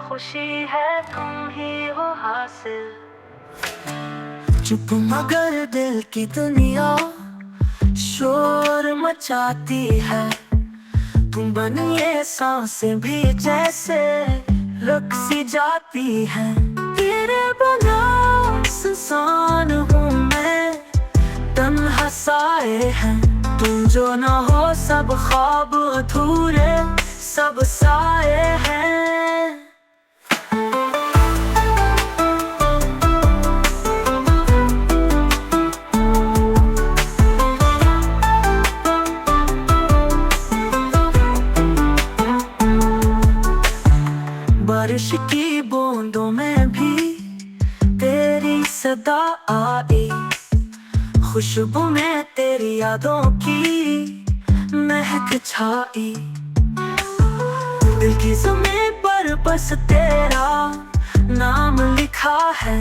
खुशी है तुम ही हो हासिल। चुप मगर दिल की दुनिया शोर मचाती है, तुम बन ये सांसें भी जैसे रुक सी जाती है। तेरे बिना सुनसान हूँ मैं, तन्हा साए हैं, तुम जो न हो सब ख्वाब अधूरे सब साए हैं। बारिश की बूंदों में भी तेरी सदा आई, खुशबू में तेरी यादों की महक छाई। दिल की ज़मीं पर बस तेरा नाम लिखा है,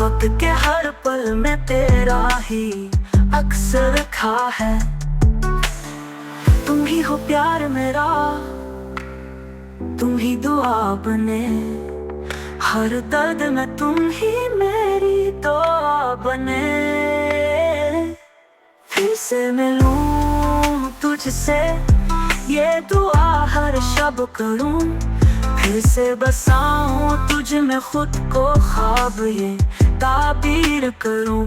वक्त के हर पल में तेरा ही अक्स रखा है। तुम ही हो प्यार मेरा, तुम ही दुआ बने, हर दर्द में तुम ही मेरी दुआ बने। फिर से मिलूं तुझसे ये दुआ हर शब करूं, फिर से बसाऊं तुझ में खुद को ख्वाब ये ताबीर करूं।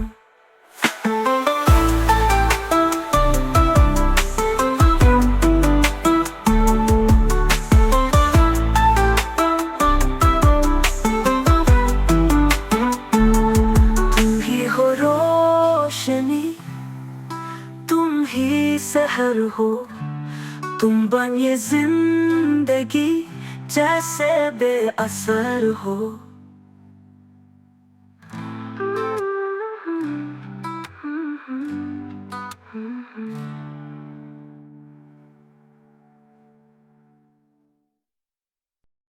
तुम ही सहर हो, तुम बन ये जिंदगी जैसे बेअसर हो।